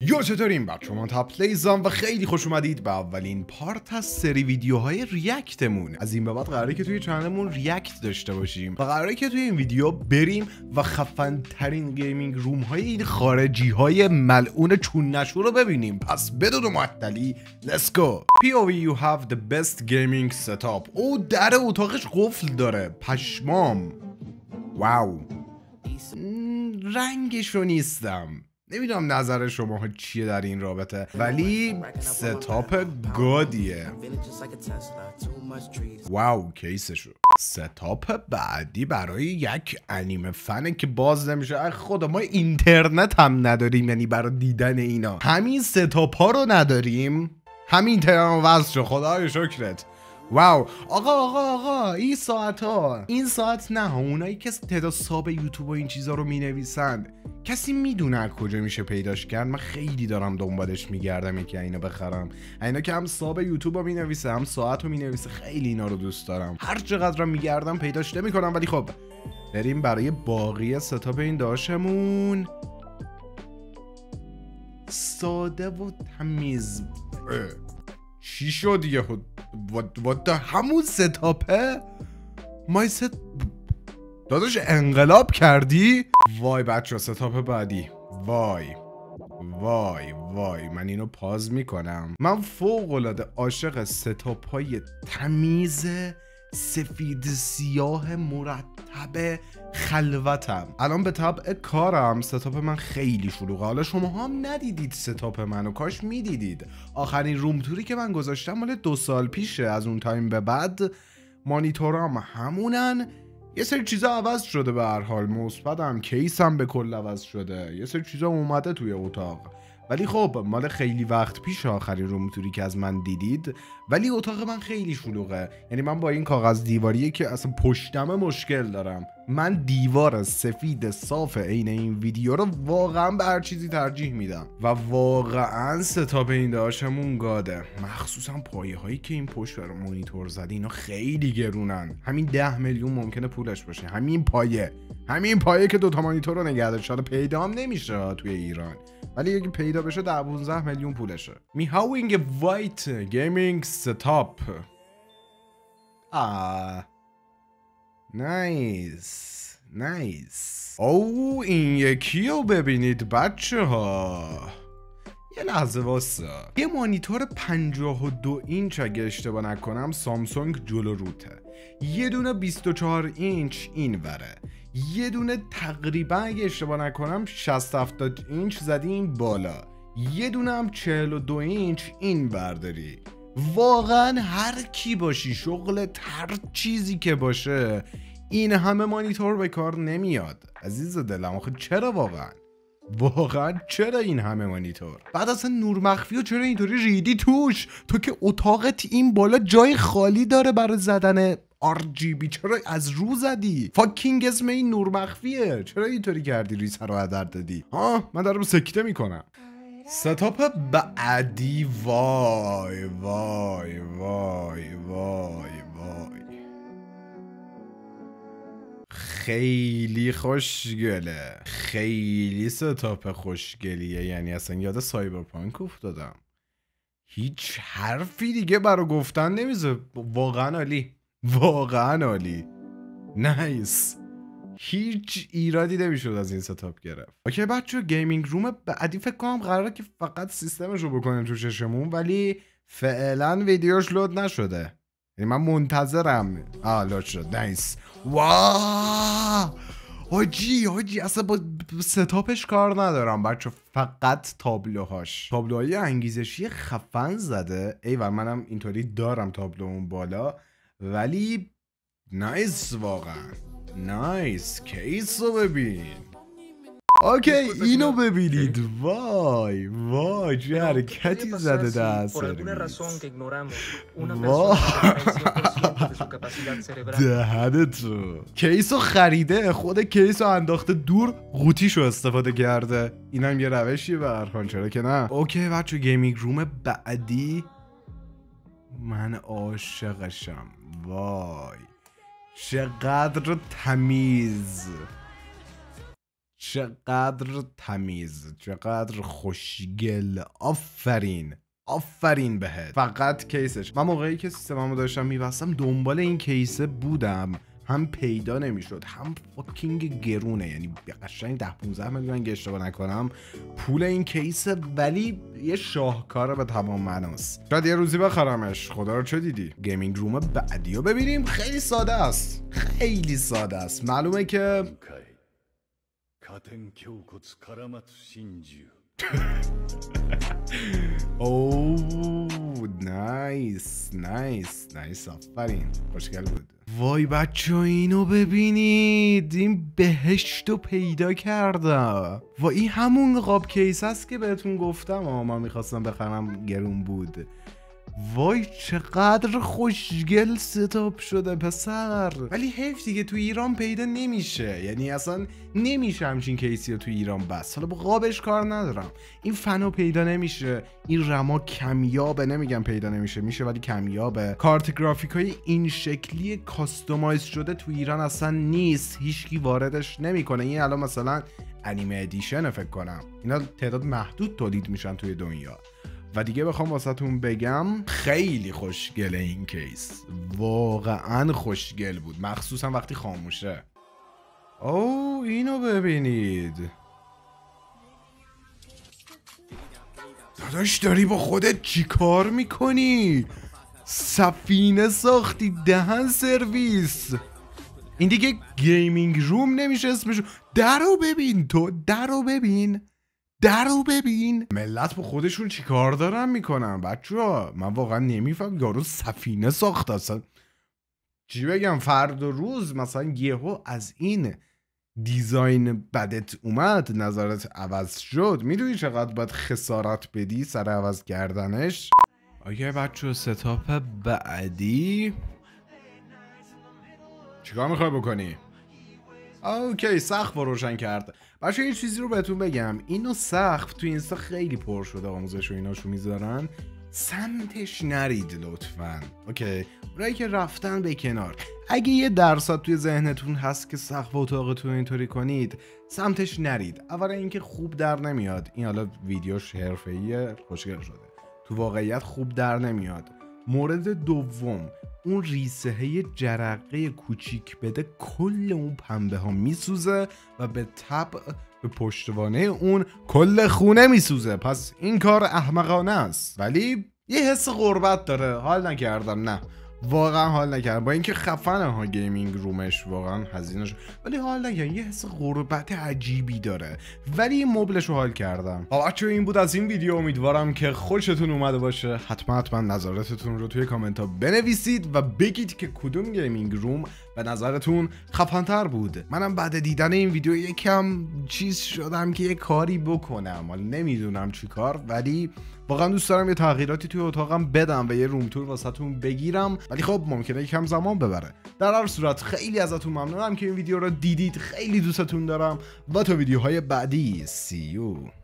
یا چطورین بچه من تپلیزم و خیلی خوش اومدید به اولین پارت از سری ویدیوهای ریاکتمون. از این به بعد قراره که توی چنلمون ریاکت داشته باشیم و قراره که توی این ویدیو بریم و خفن ترین گیمینگ روم های این خارجی های ملعون چون نشو رو ببینیم. پس بدون معطلی let's go. POV you have the best gaming setup. او در اتاقش قفل داره، پشمام. واو، رنگشو نیستم، نمیدونم نظر شما چیه در این رابطه، ولی ستاپ گادیه. واو کیسشو. ستاپ بعدی برای یک انیمه فنه که باز نمیشه. خدا ما اینترنت هم نداریم، یعنی برای دیدن اینا همین ستاپ ها رو نداریم. همین اینترنت واسه شو، خدای شکرت. واو آقا این ساعت ها، این ساعت نه ها، اونایی که تعداد ساب یوتیوب و این چیزا رو مینویسن کسی میدونه از کجا میشه پیداش کرد؟ من خیلی دارم دنبالش میگردم یکی اینو بخرم. اینا که هم ساب یوتیوب رو مینویسه هم ساعت رو مینویسه، خیلی اینا رو دوست دارم. هر چقدر میگردم پیداش نمیکنم. ولی خب بریم برای باقی ستاپ این داشمون. ساده و تمیز. چی شد یهو؟ همون ستاپه؟ مای داداش انقلاب کردی؟ وای بچه ستاپ بعدی. وای من اینو پاز میکنم. من فوق العاده عاشق ستاپ های تمیز سفید سیاه مرتب خلوتم. الان به طبع کارم ستاپ من خیلی شلوغه. حالا شما هم ندیدید ستاپ منو، کاش میدیدید. آخرین روم توری که من گذاشتم مال 2 سال پیشه. از اون تایم به بعد مانیتورام همونن. یه سری چیزا عوض شده، به هر حال مثبتم. کیسم به کل عوض شده، یه سری چیزا اومده توی اتاق. ولی خب مال خیلی وقت پیش آخرین روم توری که از من دیدید. ولی اتاق من خیلی شلوغه. یعنی من با این کاغذ دیواریه که اصلا پشتم مشکل دارم. من دیوار سفید صاف عین این ویدیو رو واقعا به هر چیزی ترجیح میدم. و واقعا ستاپ این داشمون گاده. مخصوصا پایه هایی که این پشت بر مانیتور زده اینا خیلی گرونن. همین 10 میلیون ممکنه پولش باشه. همین پایه که 2 تا مانیتور رو نگه داشته. پیدا هم نمیشه توی ایران، ولی اگه پیدا بشه 12 میلیون پولشه. میهاوینگ وایت گیمینگ ستاپ. نایس. او این یکی رو ببینید بچه ها. یه لحظه واسا. یه مانیتور 52 اینچ اگه اشتباه نکنم سامسونگ جلو روته. یه دونه 24 اینچ این وره. یه دونه تقریبا اگه اشتباه نکنم 60-70 اینچ زدی این بالا. یه دونه هم 42 اینچ این برداری. واقعا هر کی باشی، شغلت هر چیزی که باشه، این همه مانیتور به کار نمیاد عزیز دلم. آخه چرا واقعا چرا این همه مانیتور؟ بعد اصلا نور مخفی و چرا اینطوری ریدی توش؟ تو که اتاقت این بالا جای خالی داره برای زدن RGB، چرا از رو زدی؟ فاکینگ اسم این نور مخفیه، چرا اینطوری کردی؟ ریس رو هدر دادی. من دارم سکته میکنم. ستاپ بعدی. وای خیلی خوشگله، خیلی ستاپ خوشگلیه. یعنی اصلا یاد سایبرپانک افتادم. هیچ حرفی دیگه برای گفتن نمیزه. واقعا عالی. نایس. هیچ ایرادی نمیشد از این ستاپ گرفت. اوکی بچه گیمینگ روم بعدی فکر کنم قراره که فقط سیستمش رو بکنیم تو چشمون، ولی فعلا ویدیوش لود نشده. یعنی من منتظرم. لود شد. نایس. واو حاجی اصلا با ستاپش کار ندارم بچه، فقط تابلوهای انگیزشی خفن زده. ایول منم اینطوری دارم تابلومون بالا، ولی نایس. واقعا نایس. کیس رو ببین. اوکی اینو ببینید. وای چه حرکتی زده ده دهنتو. کیسو خریده، خود کیسو انداخته دور، قوطیشو استفاده کرده. اینم یه روشیه به هر حال، چرا که نه. اوکی بچه گیمینگ روم بعدی. من عاشقشم. وای چقدر تمیز. چقدر تمیز، چقدر خوشگل. آفرین بهت. فقط کیسش، من موقعی که سیستممو داشتم میبستم دنبال این کیسه بودم، هم پیدا نمیشد، هم فاکینگ گرونه، یعنی قشنگ 10-15 میلیون اگه اشتباه نکنم پول این کیسه، ولی یه شاهکاره به تمام معناست. شاید یه روزی بخرمش، خدا رو چه دیدی. گیمینگ روم بعدیو ببینیم. خیلی ساده است، معلومه که اوه نایس آفرین، خوشگل بود. وای بچه اینو ببینید، این بهشتو پیدا کردم. و این همون قاب کیس هست که بهتون گفتم من میخواستم بخرم، گرون بود. وای چقدر خوشگل ستاپ شده پسر. ولی حیف دیگه تو ایران پیدا نمیشه، یعنی اصلا نمیشه همچین کیسی رو تو ایران بس. حالا با قابش کار ندارم، این فنو پیدا نمیشه، این رما کمیابه، نمیگم پیدا نمیشه، میشه ولی کمیابه. کارت گرافیک های این شکلی کاستومایز شده تو ایران اصلا نیست، هیچکی واردش نمیکنه. این الان مثلا انیمه ادیشن فکر کنم، اینا تعداد محدود تولید میشن توی دنیا. و دیگه بخوام واسهتون بگم خیلی خوشگله این کیس، واقعا خوشگل بود، مخصوصا وقتی خاموشه. اوه اینو ببینید داداش، داری با خودت چی کار میکنی؟ سفینه ساختی، دهن سرویس. این دیگه گیمینگ روم نمیشه اسمشو. درو ببین، تو درو ببین ملت با خودشون چی کار دارن میکنن بچه‌ها. من واقعا نمیفهم، یارو سفینه ساخت اصلا. چی بگم، فرد و روز مثلا یهو از این دیزاین بدت اومد، نظرت عوض شد، میدونی چقدر باید خسارت بدی سر عوض کردنش. آگه بچه ستاپ بعدی چیکار میخوای بکنی؟ اوکی، سقف رو روشن کرد. بچه یه چیزی رو بهتون بگم، اینو سقف تو اینستا خیلی پر شده، آموزش و ایناشو میذارن، سمتش نرید لطفاً. اوکی، اونایی که رفتن به کنار. اگه یه درصد توی ذهنتون هست که سقف اتاقتون اینطوری کنید، سمتش نرید. اولا اینکه خوب در نمیاد، این حالا ویدیوش حرفه‌ایه خوشگل شده، تو واقعیت خوب در نمیاد. مورد دوم، اون ریسه‌های جرقه کوچیک بده، کل اون پنبه ها میسوزه و به طبع به پشتوانه اون کل خونه میسوزه. پس این کار احمقانه است، ولی یه حس غربت داره. حال نکردم، نه واقعا حال نکردم، با اینکه خفنه ها گیمینگ رومش، واقعا هزینه‌ش، ولی حال نکردم، یه حس غربت عجیبی داره، ولی مبلش رو حال کردم. بچه‌ها این بود از این ویدیو، امیدوارم که خوشتون اومده باشه. حتما نظراتتون رو توی کامنت ها بنویسید و بگید که کدوم گیمینگ روم به نظرتون خفن‌تر بود. منم بعد دیدن این ویدیو یکم چیز شدم که یه کاری بکنم، حالا نمیدونم چی کار، ولی واقعا دوست دارم یه تغییراتی توی اتاقم بدم و یه روم تور واسهتون بگیرم، ولی خب ممکنه یکم زمان ببره. در هر صورت خیلی ازتون ممنونم که این ویدیو رو دیدید، خیلی دوستتون دارم و تا ویدیوهای بعدی see you.